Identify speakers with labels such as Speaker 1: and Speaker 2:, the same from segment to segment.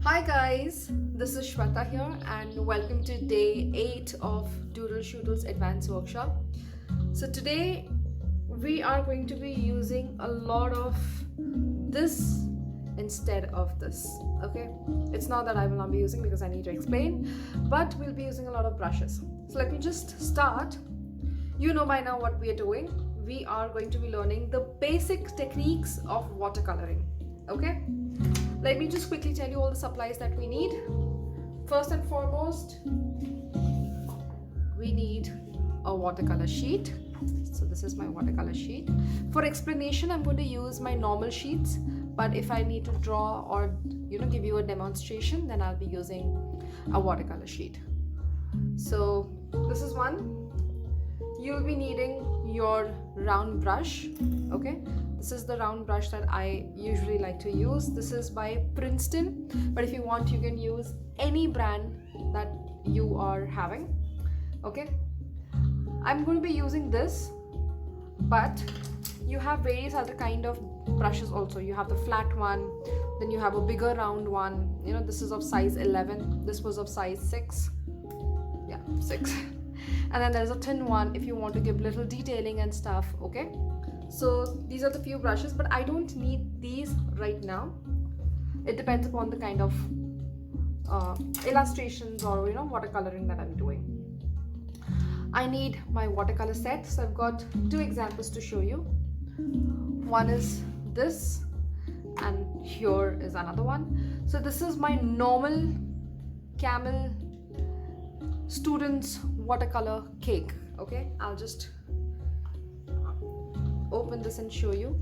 Speaker 1: Hi guys, this is Shweta here and welcome to day 8 of Doodle's Advanced Workshop. So today we are going to be using a lot of this instead of this, okay? It's not that I will not be using because I need to explain, but we'll be using a lot of brushes. So let me just start. You know by now what we are doing. We are going to be learning the basic techniques of watercoloring, okay? Let me just quickly tell you all the supplies that we need. First and foremost, we need a watercolor sheet. So this is my watercolor sheet. For explanation, I'm going to use my normal sheets, but if I need to draw or give you a demonstration, then I'll be using a watercolor sheet. So this is one. You'll be needing your round brush, okay? This is the round brush that I usually like to use. This is by Princeton, but if you want, you can use any brand that you are having, okay? I'm going to be using this, but you have various other kind of brushes also. You have the flat one, then you have a bigger round one. This is of size 11. This was of size 6. Yeah, 6. And then there's a thin one if you want to give little detailing and stuff, okay? So these are the few brushes, but I don't need these right now. It depends upon the kind of illustrations or watercoloring that I'm doing. I need my watercolor set, so I've got two examples to show you. One is this, and here is another one. So this is my normal camel students watercolor cake, okay? I'll just open this and show you.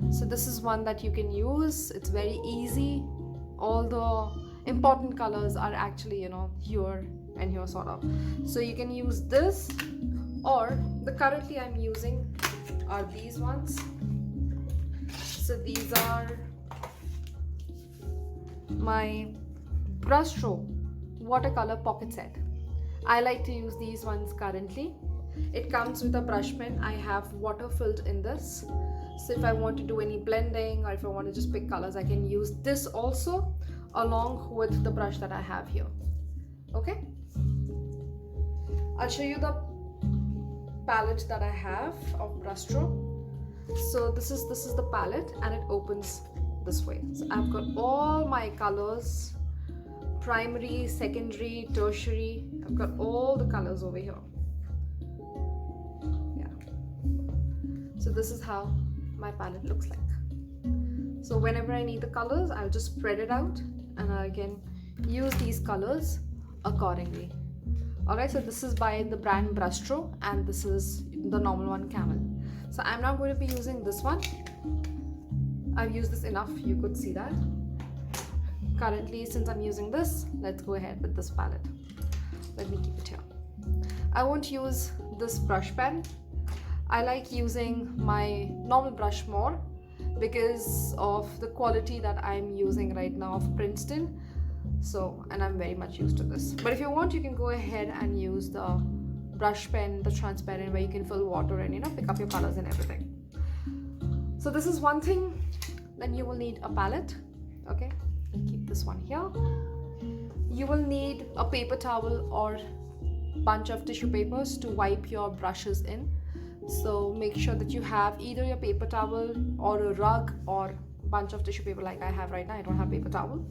Speaker 1: So this is one that you can use. It's very easy. All the important colors are actually here and here sort of. So you can use this, or the currently I'm using are these ones. So these are my brush stroke watercolor pocket set. I like to use these ones currently. It comes with a brush pen. I have water filled in this, so if I want to do any blending or if I want to just pick colors, I can use this also along with the brush that I have here, okay? I'll show you the palette that I have of brush stroke. So this is the palette, and it opens this way. So I've got all my colors, primary, secondary, tertiary. I've got all the colors over here. Yeah. So this is how my palette looks like. So whenever I need the colors, I'll just spread it out and I can use these colors accordingly. Alright, so this is by the brand Brustro, and this is the normal one, Camel. So I'm not going to be using this one. I've used this enough, you could see that. Currently, since I'm using this, let's go ahead with this palette. Let me keep it here. I won't use this brush pen. I like using my normal brush more because of the quality that I'm using right now of Princeton. So, and I'm very much used to this. But if you want, you can go ahead and use the brush pen, the transparent, where you can fill water and pick up your colors and everything. So this is one thing. Then you will need a palette, okay? Keep this one here. You will need a paper towel or bunch of tissue papers to wipe your brushes in. So make sure that you have either your paper towel or a rug or bunch of tissue paper like I have right now. I don't have paper towel,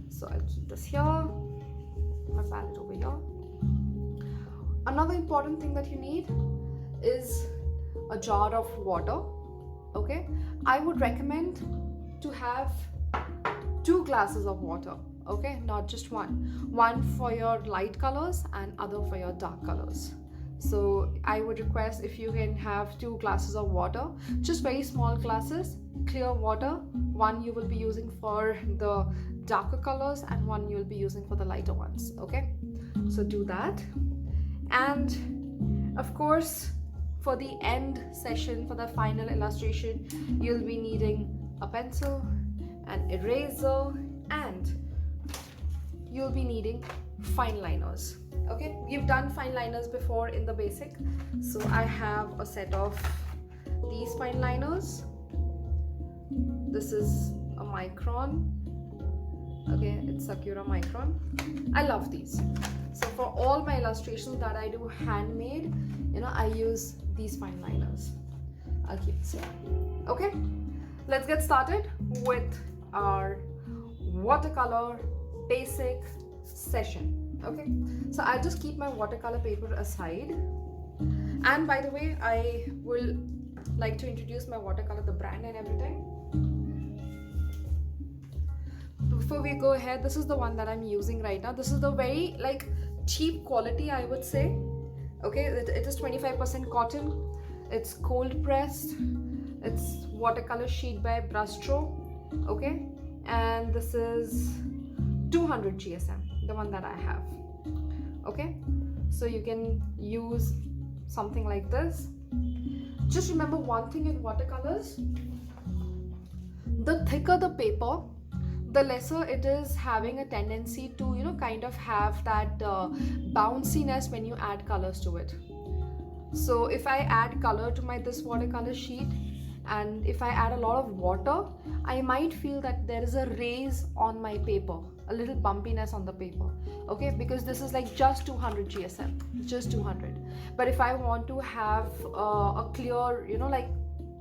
Speaker 1: so I'll keep this here, my palette over here. Another important thing that you need is a jar of water, okay? I would recommend to have 2 glasses of water, okay? Not just one for your light colors and other for your dark colors. So I would request if you can have 2 glasses of water, just very small glasses, clear water. One you will be using for the darker colors and one you will be using for the lighter ones, okay? So do that. And of course, for the end session, for the final illustration, you'll be needing a pencil, an eraser, and you'll be needing fine liners, okay? We've done fine liners before in the basic, so I have a set of these fine liners. This is a micron, Okay, it's Sakura Micron. I love these. So for all my illustrations that I do handmade, I use these fine liners. I'll keep this here. Okay, let's get started with our watercolor basic session. Okay, so I'll just keep my watercolor paper aside. And by the way, I will like to introduce my watercolor, the brand and everything. Before we go ahead, this is the one that I'm using right now. This is the very cheap quality, I would say. Okay, it is 25% cotton. It's cold pressed. It's watercolor sheet by Brustro. Okay, and this is 200 GSM, the one that I have. Okay, so you can use something like this. Just remember one thing in watercolors: the thicker the paper, the lesser it is having a tendency to kind of have that bounciness when you add colors to it. So if I add color to this watercolor sheet, and if I add a lot of water, I might feel that there is a raise on my paper, a little bumpiness on the paper. Okay, because this is just 200 GSM, just 200. But if I want to have a clear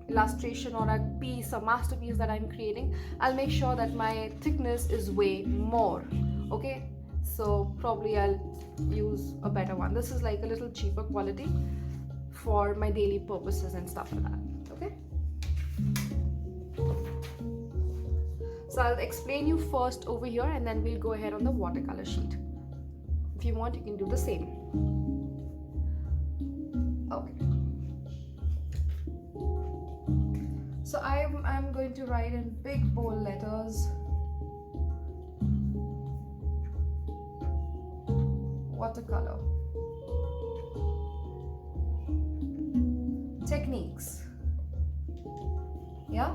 Speaker 1: illustration or a piece, a masterpiece that I'm creating, I'll make sure that my thickness is way more. Okay, so probably I'll use a better one. This is a little cheaper quality for my daily purposes and stuff like that. Okay, so I'll explain you first over here, and then we'll go ahead on the watercolor sheet. If you want, you can do the same. Okay, so I'm going to write in big bold letters watercolor techniques. Yeah,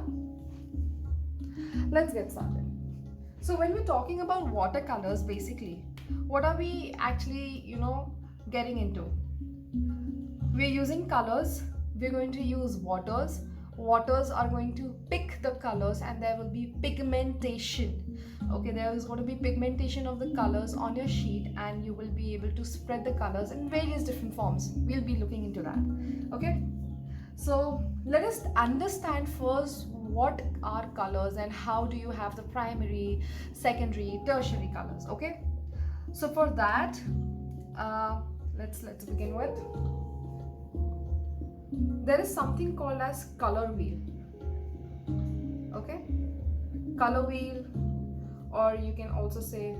Speaker 1: let's get started. So when we're talking about watercolors, basically what are we actually getting into? We're using colors. We're going to use waters are going to pick the colors, and there will be pigmentation. Okay, there is going to be pigmentation of the colors on your sheet, and you will be able to spread the colors in various different forms. We'll be looking into that. Okay, so let us understand first what are colors and how do you have the primary, secondary, tertiary colors. Okay, so for that, let's begin with, there is something called as color wheel. Okay, color wheel, or you can also say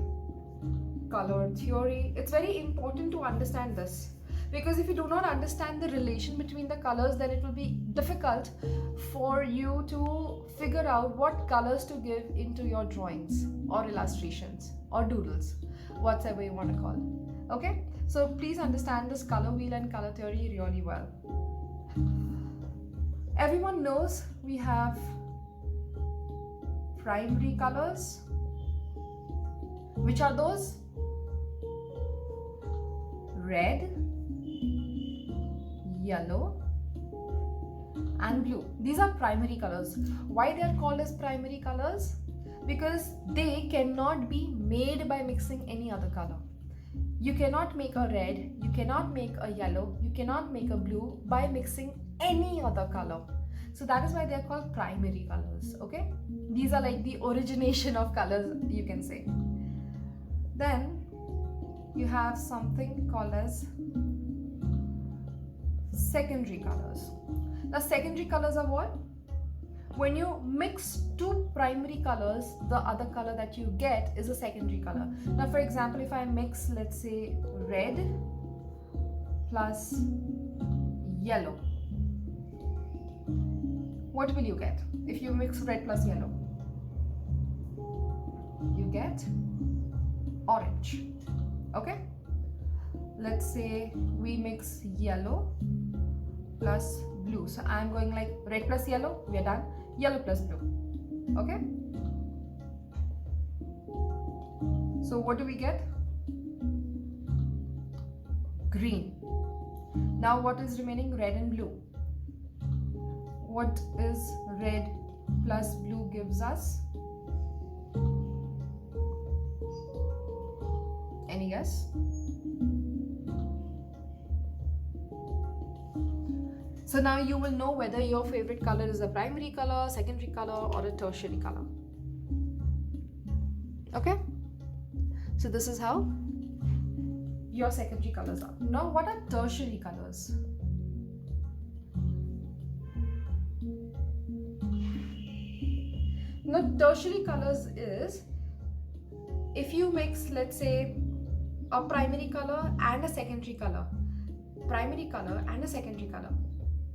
Speaker 1: color theory. It's very important to understand this, because if you do not understand the relation between the colors, then it will be difficult for you to figure out what colors to give into your drawings or illustrations or doodles, whatever you want to call it. Okay, so please understand this color wheel and color theory really well. Everyone knows we have primary colors. Which are those? Red, yellow and blue. These are primary colors. Why they are called as primary colors? Because they cannot be made by mixing any other color. You cannot make a red, you cannot make a yellow, you cannot make a blue by mixing any other color. So that is why they are called primary colors. Okay, these are the origination of colors, you can say. Then you have something called as secondary colors. Now secondary colors are what? When you mix two primary colors, the other color that you get is a secondary color. Now for example, if I mix, let's say, red plus yellow, what will you get? If you mix red plus yellow, you get orange. Okay, let's say we mix yellow plus blue. So I'm going red plus yellow, we are done. Yellow plus blue. Okay, so what do we get? Green. Now what is remaining? Red and blue. What is red plus blue gives us? yes. So now you will know whether your favorite color is a primary color, secondary color, or a tertiary color. Okay? So this is how your secondary colors are. Now what are tertiary colors? Now tertiary colors is if you mix, let's say, a primary color and a secondary color,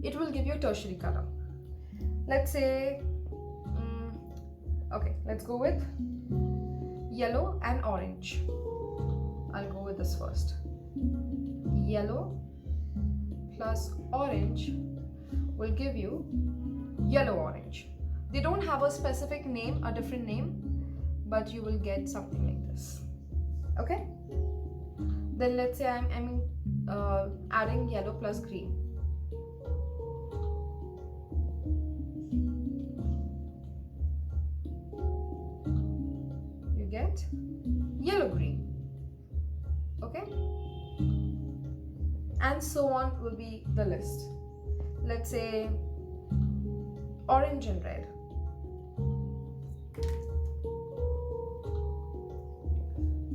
Speaker 1: it will give you a tertiary color. Let's say, okay, let's go with yellow and orange. I'll go with this first. Yellow plus orange will give you yellow-orange. They don't have a specific name, a different name, but you will get something like this. Okay? Then let's say I'm adding yellow plus green. You get yellow-green. Okay? And so on will be the list. Let's say orange and red.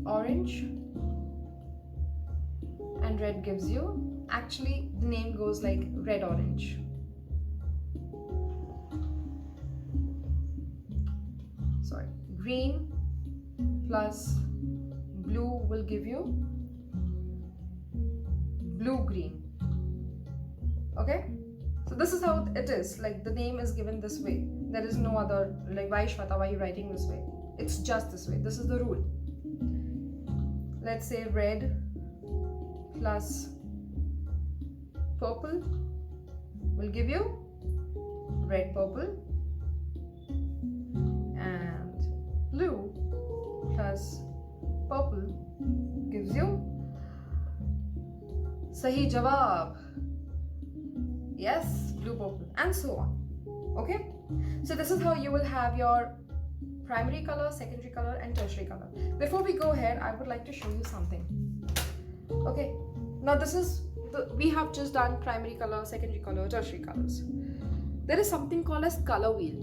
Speaker 1: Orange and red gives you, actually the name goes like red orange. Sorry, green plus blue will give you blue green. Okay, so this is how it is, like the name is given this way. There is no other, like, why Shweta, why are you writing this way? It's just this way. This is the rule. Let's say red plus purple will give you red purple, and blue plus purple gives you Sahi Jawab. Yes, blue purple, and so on. Okay, so this is how you will have your primary color, secondary color, and tertiary color. Before we go ahead, I would like to show you something. Okay, now this is we have just done primary color, secondary color, tertiary colors. There is something called as color wheel.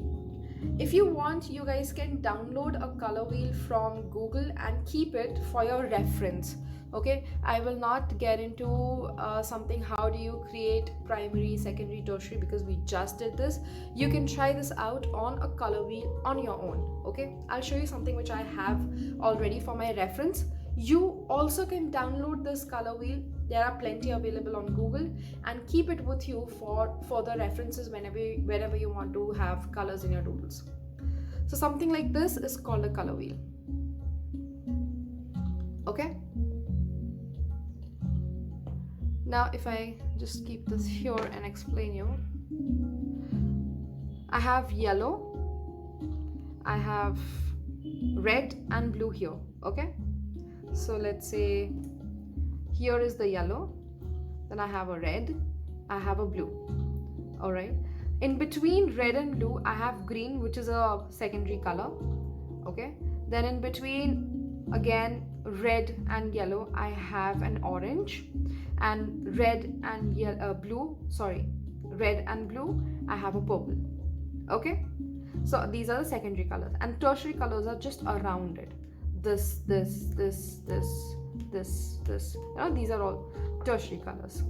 Speaker 1: If you want, you guys can download a color wheel from Google and keep it for your reference. Okay, I will not get into something how do you create primary, secondary, tertiary, because we just did this. You can try this out on a color wheel on your own. Okay, I'll show you something which I have already for my reference. You also can download this color wheel. There are plenty available on Google, and keep it with you for further references whenever you want to have colors in your doodles. So something like this is called a color wheel. Okay, now if I just keep this here and explain you, I have yellow, I have red and blue here. Okay, so let's say here is the yellow, then I have a red, I have a blue. All right, in between red and blue I have green, which is a secondary color. Okay, then in between again red and yellow I have an orange, and red and red and blue I have a purple. Okay, so these are the secondary colors, and tertiary colors are just around it. This, you know, these are all tertiary colors.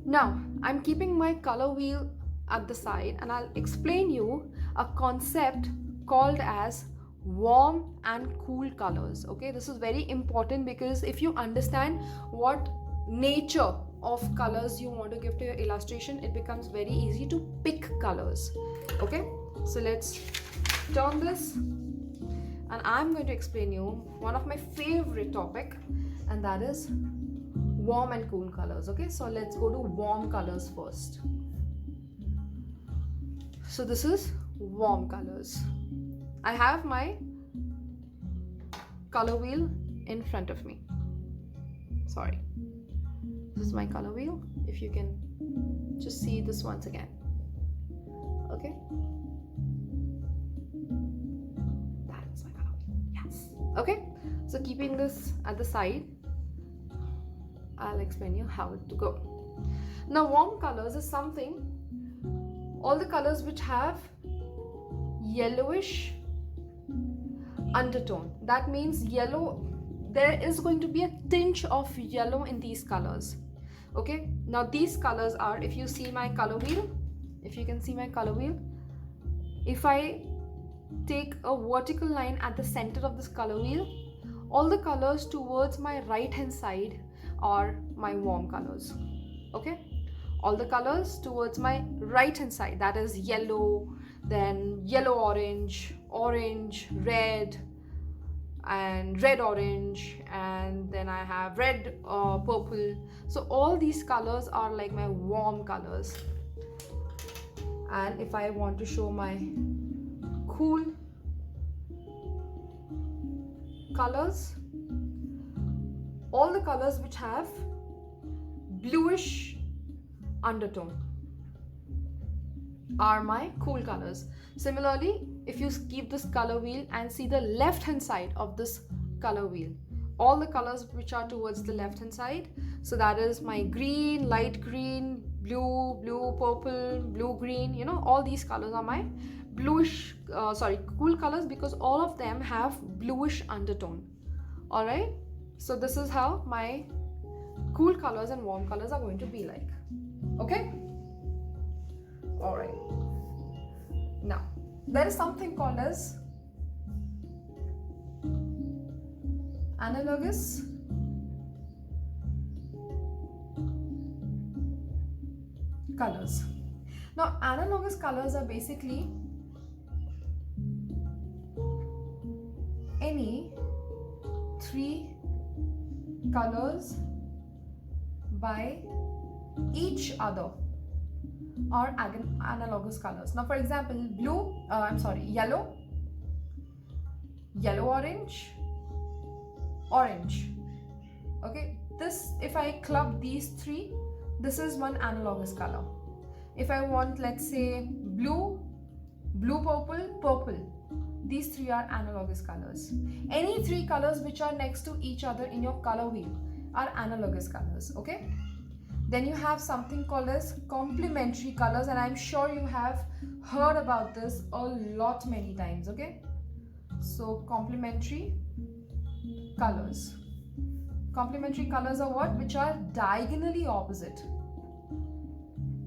Speaker 1: Now I'm keeping my color wheel at the side, and I'll explain you a concept called as warm and cool colors. Okay, this is very important, because if you understand what nature of colors you want to give to your illustration, it becomes very easy to pick colors. Okay, so let's turn this, and I'm going to explain you one of my favorite topic, and that is warm and cool colors. Okay, so let's go to warm colors first. So this is warm colors. I have my color wheel in front of me. Sorry, this is my color wheel. If you can just see this once again. Okay, that is my color wheel. Yes. Okay, so keeping this at the side, I'll explain you how it to go. Now warm colors is something, all the colors which have yellowish undertone. That means yellow, there is going to be a tinge of yellow in these colors. Okay, now these colors are, if you see my color wheel, if you can see my color wheel, if I take a vertical line at the center of this color wheel, all the colors towards my right hand side are my warm colors. Okay, all the colors towards my right hand side, that is yellow, then yellow orange, orange red, and red orange, and then I have red purple. So all these colors are like my warm colors. And if I want to show my cool colors, all the colors which have bluish undertone are my cool colors. Similarly, if you keep this color wheel and see the left hand side of this color wheel, all the colors which are towards the left hand side, so that is my green, light green, blue, blue, purple, blue, green, you know, all these colors are my bluish, cool colors, because all of them have bluish undertone. All right, so this is how my cool colors and warm colors are going to be like. Okay, all right. Now there is something called as analogous colors. Now analogous colors are basically any three colors by each other are analogous colors. Now for example, yellow, yellow orange, orange. Okay, this, if I club these three, this is one analogous color. If I want, let's say, blue, blue, purple, purple, these three are analogous colors. Any three colors which are next to each other in your color wheel are analogous colors. Okay, then you have something called as complementary colors, and I'm sure you have heard about this a lot many times. Okay, so complementary colors. Complementary colors are what? Which are diagonally opposite.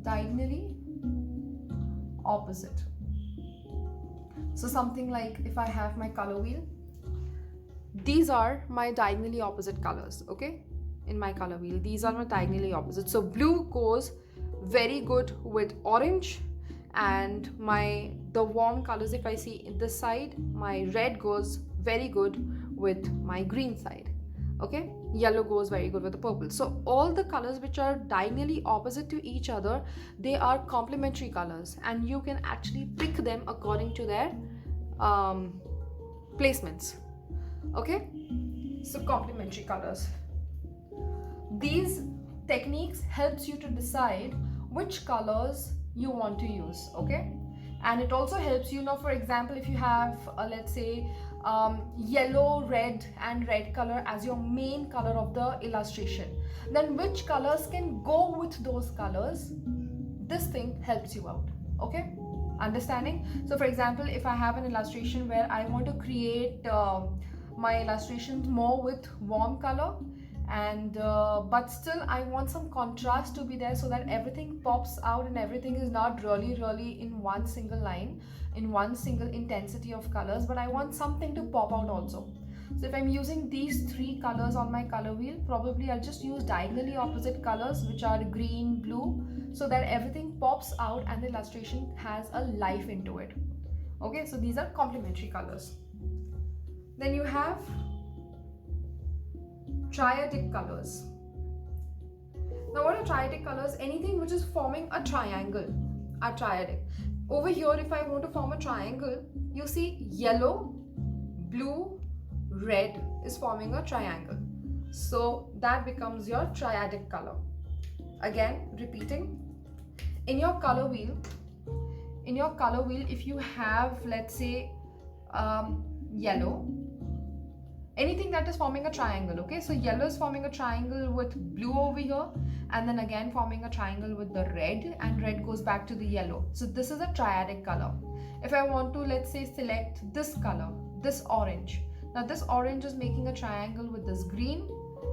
Speaker 1: Diagonally opposite. So something like, if I have my color wheel, these are my diagonally opposite colors. Okay, in my color wheel, these are my diagonally opposite. So blue goes very good with orange, and the warm colors, if I see in this side, my red goes very good with my green side. Okay, yellow goes very good with the purple. So all the colors which are diagonally opposite to each other, they are complementary colors, and you can actually pick them according to their placements. Okay, so complementary colors. These techniques helps you to decide which colors you want to use. Okay, and it also helps you. Now for example, if you have let's say yellow, red and red color as your main color of the illustration, then which colors can go with those colors, this thing helps you out. Okay, understanding? So for example, if I have an illustration where I want to create my illustrations more with warm color, and but still I want some contrast to be there, so that everything pops out and everything is not really in one single line, in one single intensity of colors, but I want something to pop out also. So if I'm using these three colors on my color wheel, probably I'll just use diagonally opposite colors, which are green, blue, so that everything pops out and the illustration has a life into it. Okay, so these are complementary colors. Then you have triadic colors. Now what are triadic colors? Anything which is forming a triangle are triadic. Over here, if I want to form a triangle, you see yellow, blue, red is forming a triangle. So that becomes your triadic color. Again, repeating, in your color wheel, if you have, let's say, yellow, anything that is forming a triangle. Okay, so yellow is forming a triangle with blue over here, and then again forming a triangle with the red, and red goes back to the yellow. So this is a triadic color. If I want to, let's say, select this color, this orange. Now this orange is making a triangle with this green.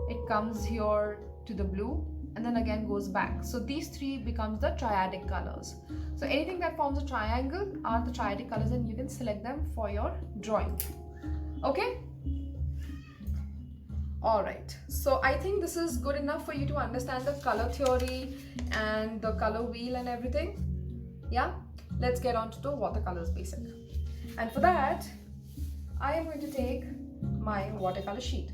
Speaker 1: It comes here to the blue and then again goes back. So these three becomes the triadic colors. So anything that forms a triangle are the triadic colors, and you can select them for your drawing. Okay? Alright, so I think this is good enough for you to understand the color theory and the color wheel and everything. Yeah? Let's get on to the watercolors basic. And for that, I am going to take my watercolor sheet.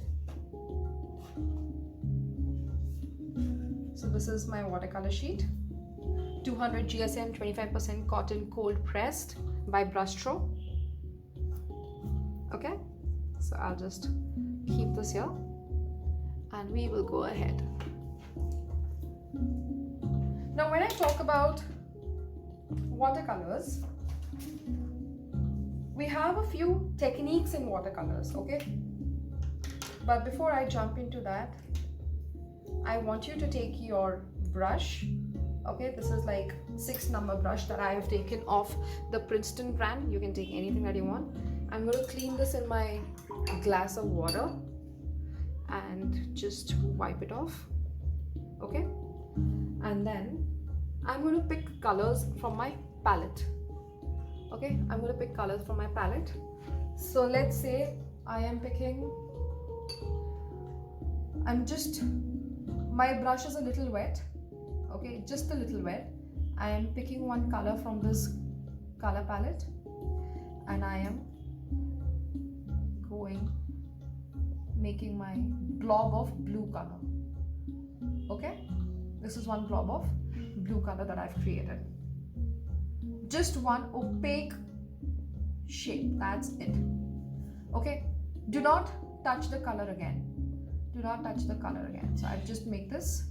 Speaker 1: So this is my watercolor sheet. 200 GSM, 25% cotton, cold pressed by Brushstroke. Okay, so I'll just keep this here and we will go ahead. Now when I talk about watercolors, we have a few techniques in watercolors, okay? But before I jump into that, I want you to take your brush. Okay, this is like 6 number brush that I have taken off the Princeton brand. You can take anything that you want. I'm going to clean this in my glass of water and just wipe it off. Okay, and then I'm going to pick colors from my palette. Okay, I'm going to pick colors from my palette. So let's say I am picking, my brush is a little wet. Okay, just a little wet. I am picking one color from this color palette and I am making my blob of blue color. Okay, this is one blob of blue color that I've created. Just one opaque shape, that's it. Okay, do not touch the color again. Do not touch the color again. So I've just made this.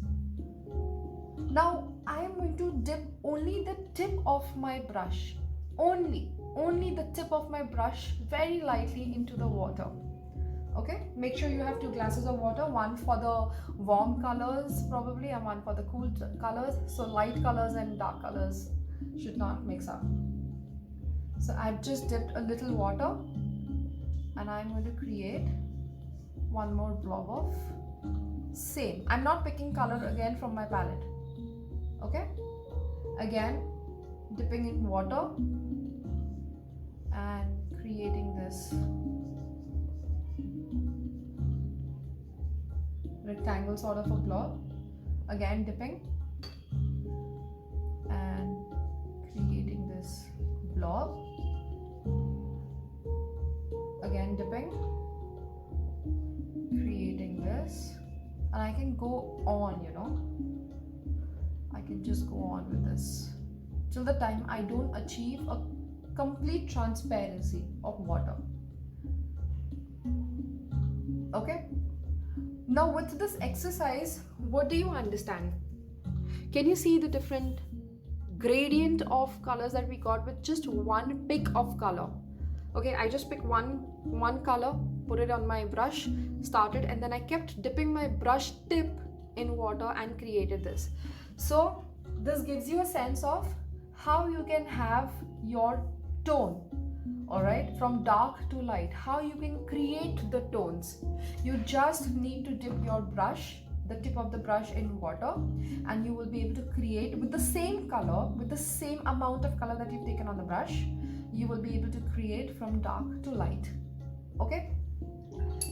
Speaker 1: Now I am going to dip only the tip of my brush, only the tip of my brush very lightly into the water. Okay, make sure you have 2 glasses of water, one for the warm colors probably and one for the cool colors. So light colors and dark colors should not mix up. So I've just dipped a little water and I'm going to create one more blob of same. I'm not picking color again from my palette. Okay, again dipping in water and creating this rectangle sort of a blob. Again dipping and creating this blob. Again dipping, creating this, and I can go on, you know. I can just go on with this till the time I don't achieve a complete transparency of water. Okay, now with this exercise, what do you understand? Can you see the different gradient of colors that we got with just one pick of color? Okay, I just picked one color, put it on my brush, started, and then I kept dipping my brush tip in water and created this. So this gives you a sense of how you can have your tone, all right, from dark to light, how you can create the tones. You just need to dip your brush, the tip of the brush, in water, and you will be able to create with the same color, with the same amount of color that you've taken on the brush. You will be able to create from dark to light. Okay,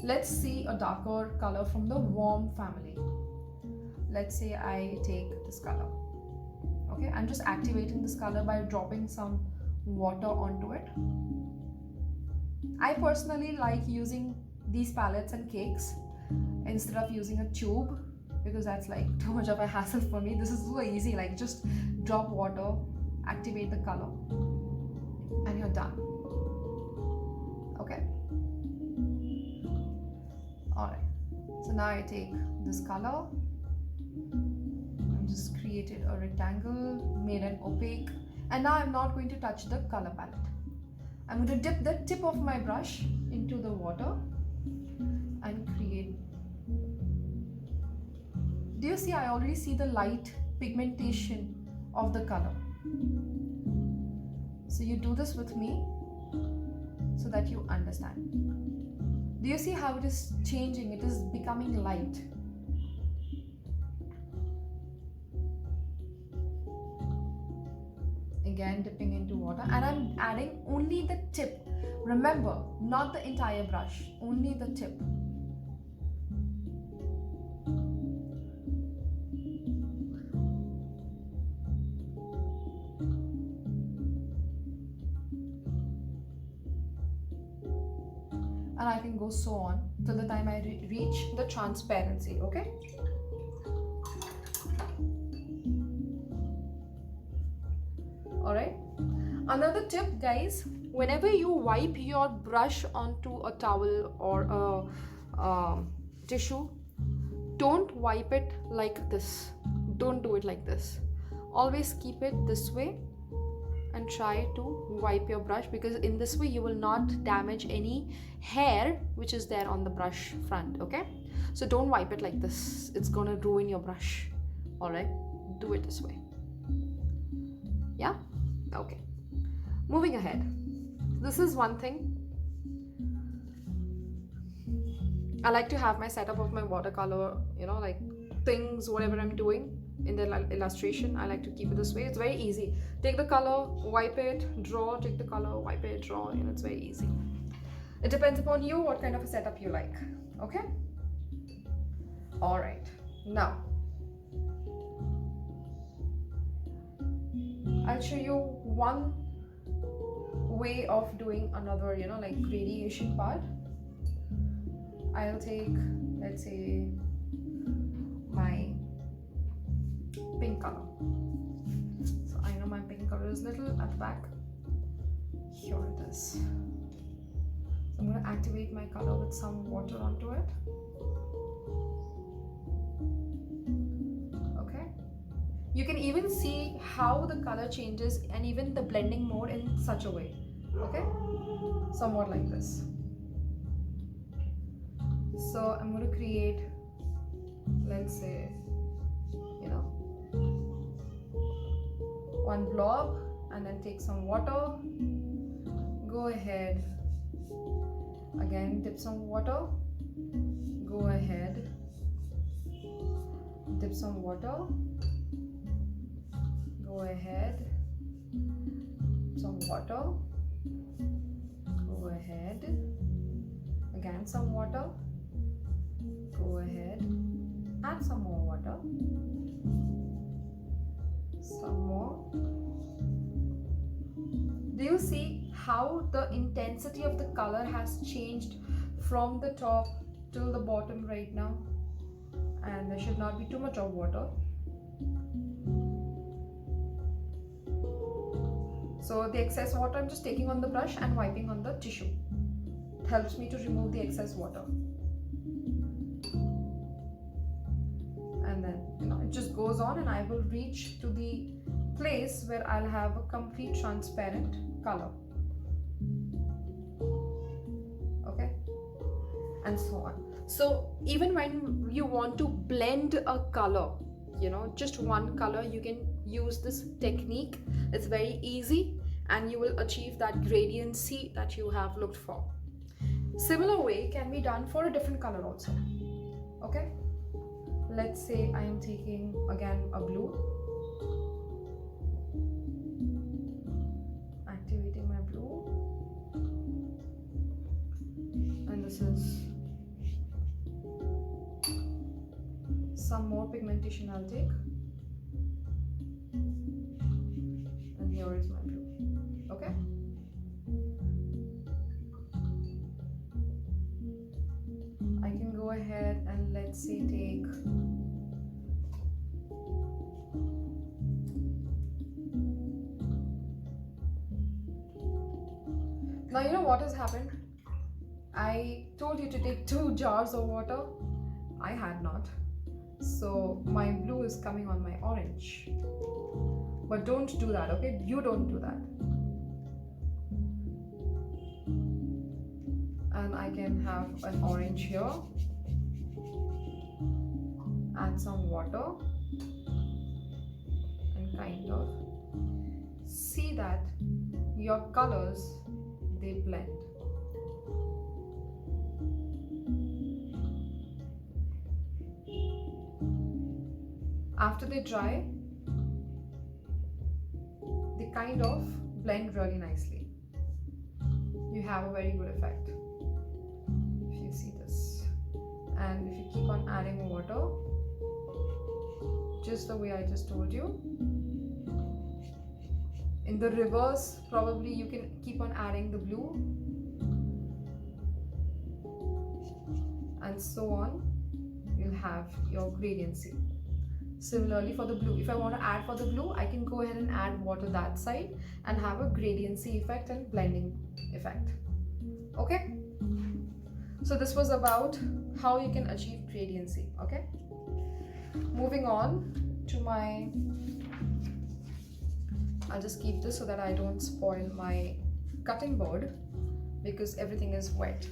Speaker 1: let's see a darker color from the warm family. Let's say I take this color. Okay, I'm just activating this color by dropping some water onto it. I personally like using these palettes and cakes instead of using a tube, because that's like too much of a hassle for me. This is so easy, like just drop water, activate the color, and you're done. Okay, all right, so now I take this color, I just created a rectangle, made an opaque, and now I'm not going to touch the color palette. I'm going to dip the tip of my brush into the water Do you see? I already see the light pigmentation of the color. So you do this with me so that you understand. Do you see how it is changing? It is becoming light. Again, dipping into water, and I'm adding only the tip. Remember, not the entire brush, only the tip. And I can go so on till the time I reach the transparency, okay? Alright. Another tip, guys, whenever you wipe your brush onto a towel or a tissue, don't wipe it like this. Don't do it like this. Always keep it this way and try to wipe your brush, because in this way you will not damage any hair which is there on the brush front, okay? So don't wipe it like this. It's gonna ruin your brush. Alright, do it this way. Yeah? Okay. Moving ahead. This is one thing. I like to have my setup of my watercolor, like things, whatever I'm doing in the illustration, I like to keep it this way. It's very easy. Take the color, wipe it, draw, take the color, wipe it, draw. It's very easy. It depends upon you what kind of a setup you like. Okay? Alright. Now, I'll show you one way of doing another, like gradation part. I'll take, let's say, my pink color. So I know my pink color is little at the back. Here it is. So I'm going to activate my color with some water onto it. Okay. You can even see how the color changes and even the blending mode in such a way. Okay. Somewhat like this. So I'm going to create, let's say, one blob, and then take some water, go ahead, again dip some water, go ahead, dip some water, go ahead, some water, go ahead, again some water, go ahead, add some more water, some more. Do you see how the intensity of the color has changed from the top till the bottom right now? And there should not be too much of water. So the excess water I'm just taking on the brush and wiping on the tissue. It helps me to remove the excess water. And then it just goes on, and I will reach to the place where I'll have a complete transparent color. Okay, and so on. So even when you want to blend a color, just one color, you can use this technique. It's very easy, and you will achieve that gradiency that you have looked for. Similar way can be done for a different color also. Okay, let's say I am taking again a blue, activating my blue, and this is some more pigmentation I'll take, and here is my blue. Okay, I can go ahead and let's say take now. You know what has happened? I told you to take 2 jars of water. I had not. So my blue is coming on my orange. But don't do that, okay? You don't do that. And I can have an orange here. add some water and kind of see that your colors, they blend. After they dry, they kind of blend really nicely. You have a very good effect if you see this. And if you keep on adding water, just the way I just told you, in the reverse, probably you can keep on adding the blue, and so on. You'll have your gradiency. Similarly for the blue, if I want to add for the blue, I can go ahead and add water that side and have a gradiency effect and blending effect. Okay, so this was about how you can achieve gradiency. Okay, moving on to my, I'll just keep this so that I don't spoil my cutting board because everything is wet.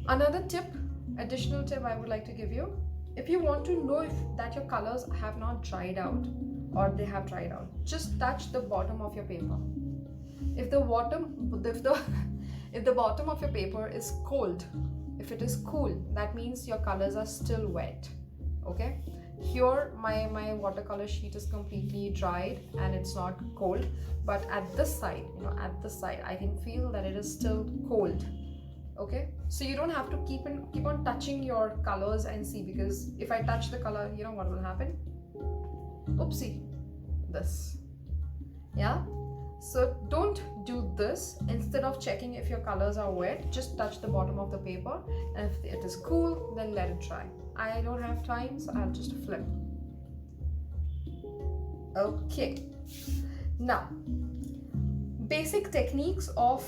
Speaker 1: Another tip, additional tip I would like to give you, if you want to know if that your colors have not dried out or they have dried out, just touch the bottom of your paper. If the bottom of your paper is cold, if it is cool, that means your colors are still wet. Okay, here my watercolor sheet is completely dried and it's not cold, but at this side, at this side I can feel that it is still cold. Okay, so you don't have to keep on touching your colors and see, because if I touch the color, you know what will happen? Oopsie, this. Yeah, so don't do this. Instead of checking if your colors are wet, just touch the bottom of the paper, and if it is cool, then let it dry. I don't have time, so I'll just flip. Okay, now basic techniques of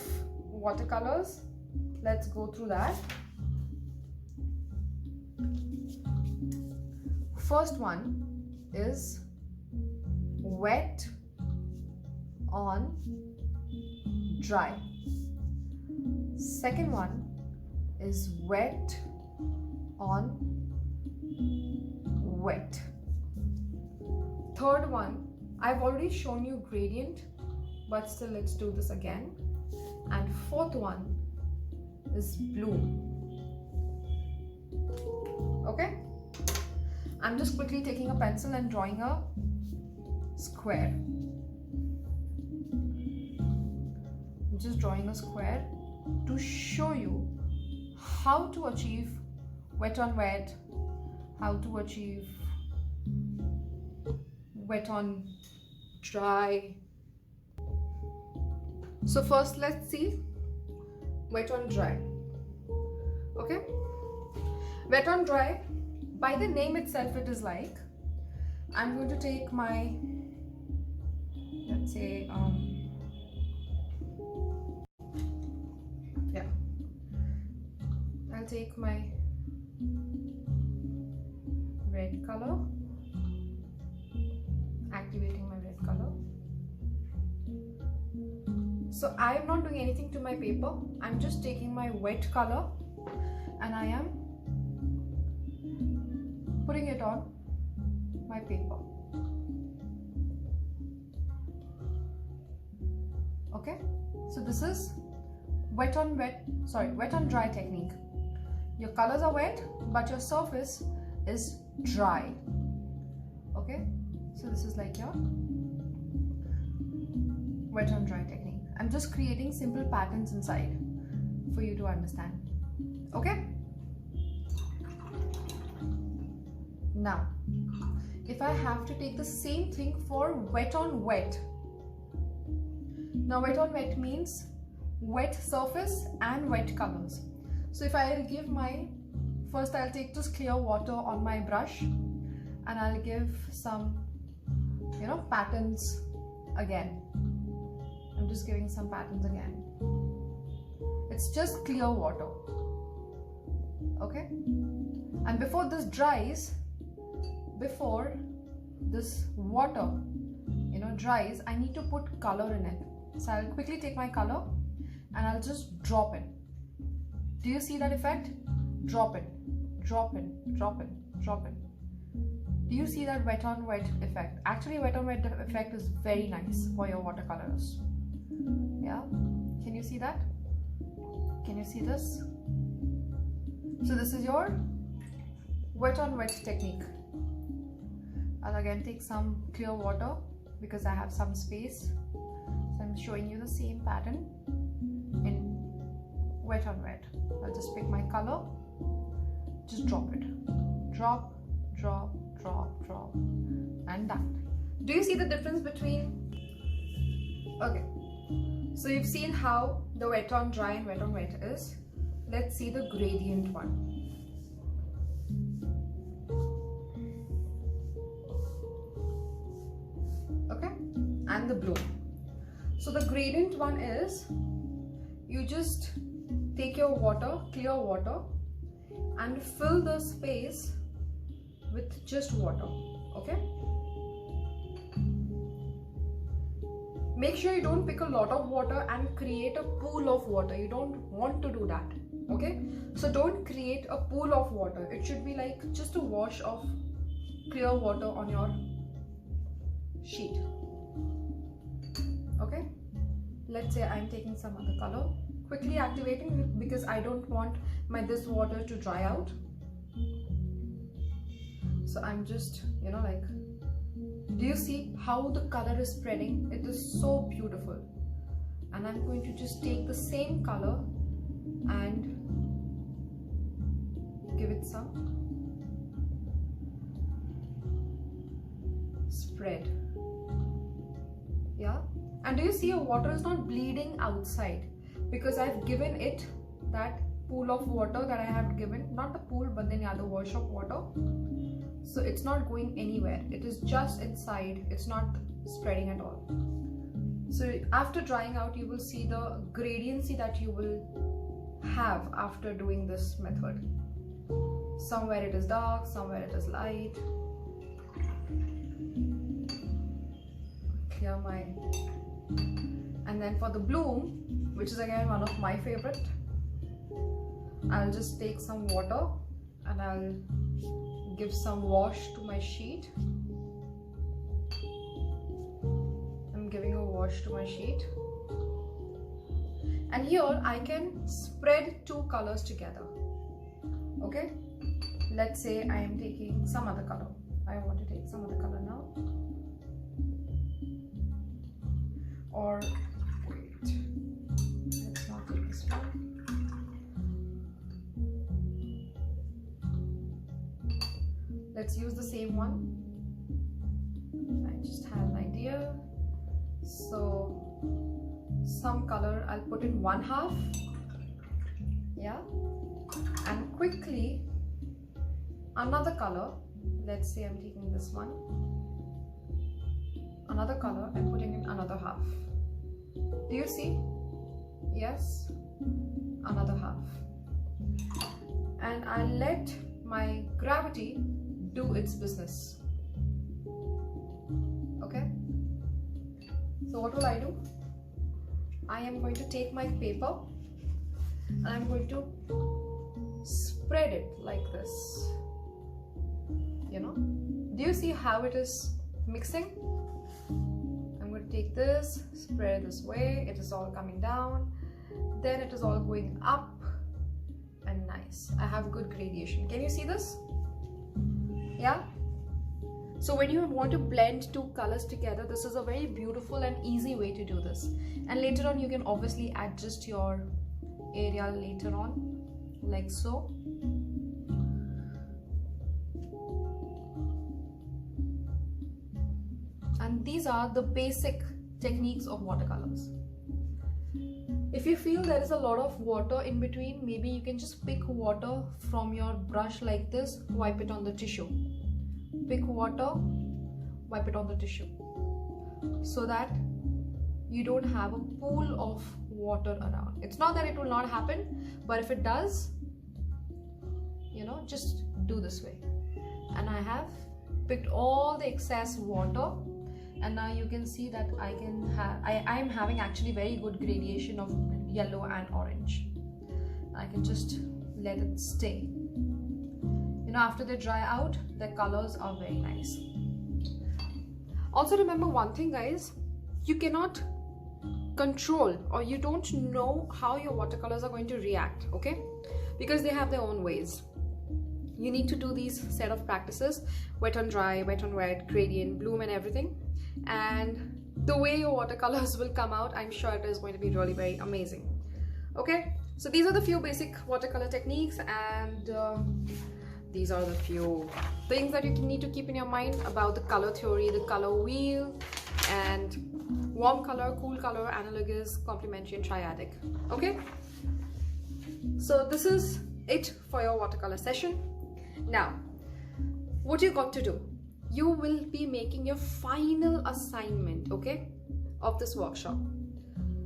Speaker 1: watercolors. Let's go through that. First one is wet on dry. Second one is wet on wet. Third one, I've already shown you gradient, but still let's do this again. And fourth one is blue. Okay, I'm just quickly taking a pencil and drawing a square. I'm just drawing a square to show you how to achieve wet on wet, how to achieve wet on dry. So first let's see wet on dry. Okay, wet on dry, by the name itself it is like, I'm going to take my, let's say yeah, I'll take my red color, activating my red color. So I am not doing anything to my paper. I'm just taking my wet color and I am putting it on my paper. Okay, so this is wet on dry technique. Your colors are wet, but your surface is dry. Okay, so this is like your wet on dry technique. I'm just creating simple patterns inside for you to understand. Okay, now if I have to take the same thing for wet on wet, now wet on wet means wet surface and wet colors. So if I'll give my, first I'll take this clear water on my brush and I'll give some patterns again. I'm just giving some patterns again. It's just clear water. Okay, and before this dries, before this water dries, I need to put color in it. So I'll quickly take my color and I'll just drop it. Do you see that effect? Drop it. drop in, drop in, drop in. Do you see that wet on wet effect? Actually, wet on wet effect is very nice for your watercolors. Yeah, can you see that? Can you see this? So this is your wet on wet technique. I'll again take some clear water because I have some space. So I'm showing you the same pattern in wet on wet. I'll just pick my color, just drop it. Drop, drop, drop, drop, and done. Do you see the difference between? Okay, so you've seen how the wet on dry and wet on wet is. Let's see the gradient one. Okay, and the bloom. So the gradient one is, you just take your water, clear water, and fill the space with just water. Okay, make sure you don't pick a lot of water and create a pool of water. You don't want to do that. Okay, so don't create a pool of water. It should be like just a wash of clear water on your sheet. Okay, let's say I'm taking some other color, quickly activating because I don't want this water to dry out. So I'm just, like, do you see how the color is spreading? It is so beautiful. And I'm going to just take the same color and give it some spread. Yeah, and do you see your water is not bleeding outside because I've given it that pool of water that I have given, not the pool but then the other wash of water. So it's not going anywhere, it is just inside, it's not spreading at all. So after drying out, you will see the gradiency that you will have after doing this method. Somewhere it is dark, somewhere it is light. Clear my, and then for the bloom, which is again one of my favorite, I'll just take some water and I'll give some wash to my sheet. I'm giving a wash to my sheet, and here I can spread two colors together. Okay, let's say I am taking some other color. I want to take some other color now, or wait, let's not take this one. Let's use the same one. I just had an idea. So some color I'll put in one half, yeah, and quickly another color. Let's say I'm taking this one, another color, and putting in another half. Do you see? Yes, another half, and I let my gravity do its business. Okay, so what will I do? I am going to take my paper and I'm going to spread it like this. Do you see how it is mixing? I'm going to take this, spread it this way, it is all coming down, then it is all going up, and nice. I have good gradation. Can you see this? Yeah. So when you want to blend two colors together, this is a very beautiful and easy way to do this. And later on you can obviously adjust your area later on, like so. And these are the basic techniques of watercolors. If you feel there is a lot of water in between, maybe you can just pick water from your brush like this, wipe it on the tissue. Pick water, wipe it on the tissue, so that you don't have a pool of water around. It's not that it will not happen, but if it does, just do this way. And I have picked all the excess water, and now you can see that I am having actually very good gradation of yellow and orange. I can just let it stay. after they dry out, their colors are very nice. Also remember one thing, guys, you cannot control, or you don't know how your watercolors are going to react, okay? Because they have their own ways. You need to do these set of practices, wet on dry, wet on wet, gradient, bloom and everything, and the way your watercolors will come out, I'm sure it is going to be really very amazing. Okay, so these are the few basic watercolor techniques, and these are the few things that you need to keep in your mind about the color theory, the color wheel, and warm color, cool color, analogous, complementary, and triadic. Okay, so this is it for your watercolor session. Now, what you got to do, you will be making your final assignment, okay, of this workshop.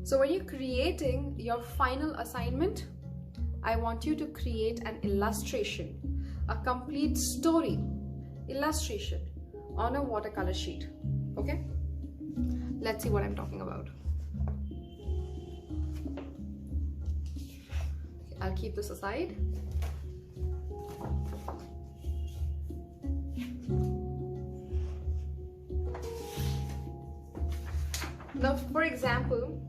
Speaker 1: So when you're creating your final assignment, I want you to create an illustration, a complete story illustration on a watercolor sheet. Okay, let's see what I'm talking about. I'll keep this aside. Now, for example,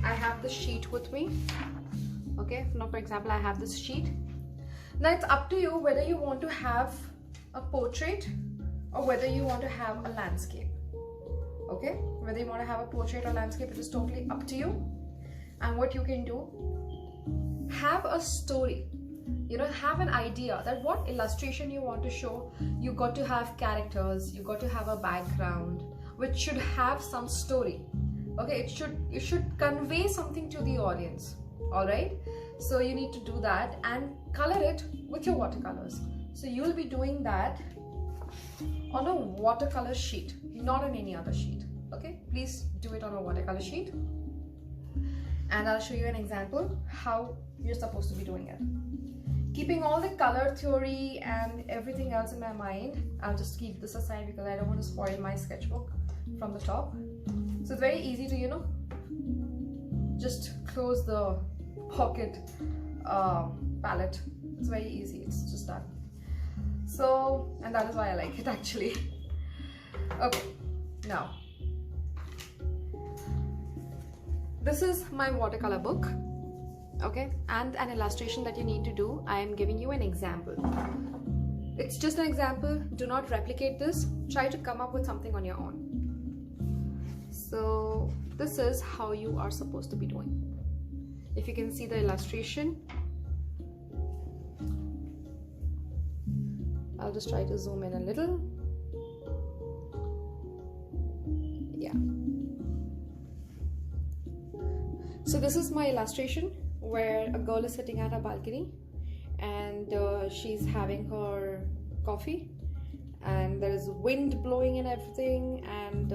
Speaker 1: I have the sheet with me. Okay, now for example, I have this sheet. Now it's up to you whether you want to have a portrait or whether you want to have a landscape. Okay, whether you want to have a portrait or landscape, it is totally up to you. And what you can do, have a story, have an idea that what illustration you want to show. You got to have characters, you got to have a background which should have some story. Okay, it should convey something to the audience. All right, so you need to do that and color it with your watercolors. So you'll be doing that on a watercolor sheet, not on any other sheet. Okay, please do it on a watercolor sheet, and I'll show you an example how you're supposed to be doing it. Keeping all the color theory and everything else in my mind, I'll just keep this aside because I don't want to spoil my sketchbook from the top. So it's very easy to, just close the pocket palette. It's very easy, it's just done. So, and that is why I like it actually. Okay, now, this is my watercolor book. Okay, and an illustration that you need to do. I am giving you an example. It's just an example. Do not replicate this. Try to come up with something on your own. So this is how you are supposed to be doing. If you can see the illustration, I'll just try to zoom in a little. Yeah. So this is my illustration where a girl is sitting at a balcony and she's having her coffee, and there is wind blowing and everything, and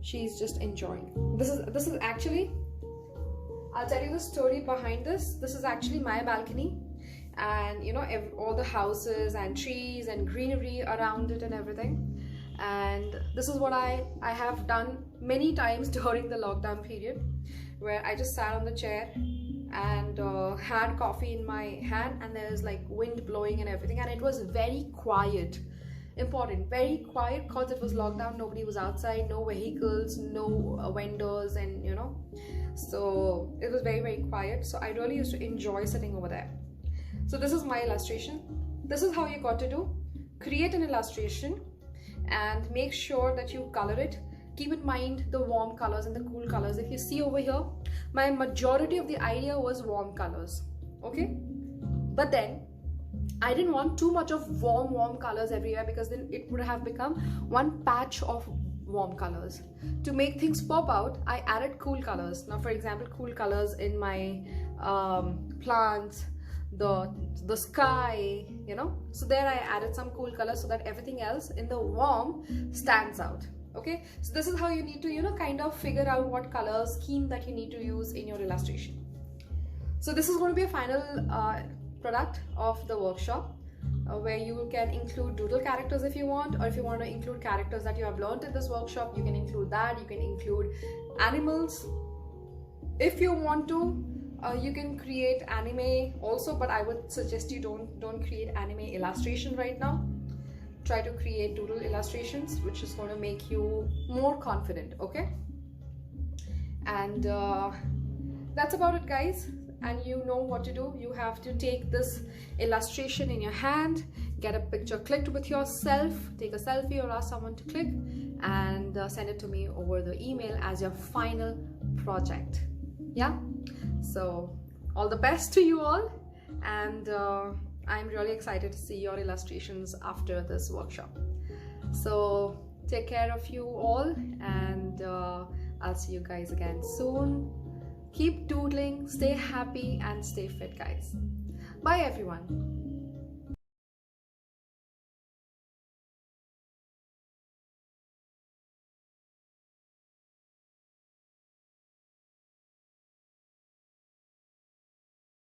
Speaker 1: she's just enjoying. This is actually, I'll tell you the story behind this. This is actually my balcony, and all the houses and trees and greenery around it and everything. And this is what I have done many times during the lockdown period, where I just sat on the chair and had coffee in my hand, and there's like wind blowing and everything, and it was very quiet. Important, very quiet, because it was lockdown. Nobody was outside, no vehicles, no vendors, and so it was very, very quiet. So I really used to enjoy sitting over there. So this is my illustration. This is how you got to do. Create an illustration and make sure that you color it. Keep in mind the warm colors and the cool colors. If you see over here, my majority of the idea was warm colors. Okay, but then I didn't want too much of warm colors everywhere, because then it would have become one patch of warm colors. To make things pop out, I added cool colors. Now for example, cool colors in my plants, the sky, so there I added some cool colors so that everything else in the warm stands out. Okay, so this is how you need to kind of figure out what color scheme that you need to use in your illustration. So this is going to be a final product of the workshop, where you can include doodle characters if you want, or if you want to include characters that you have learned in this workshop, you can include that. You can include animals, If you want to, you can create anime also, but I would suggest you don't create anime illustration right now. Try to create doodle illustrations, which is going to make you more confident. Okay, and that's about it, guys. And you know what to do. You have to take this illustration in your hand, get a picture clicked with yourself, take a selfie or ask someone to click, and send it to me over the email as your final project. Yeah, so all the best to you all, and I'm really excited to see your illustrations after this workshop. So take care of you all, and I'll see you guys again soon. Keep doodling, stay happy, and stay fit, guys. Bye everyone.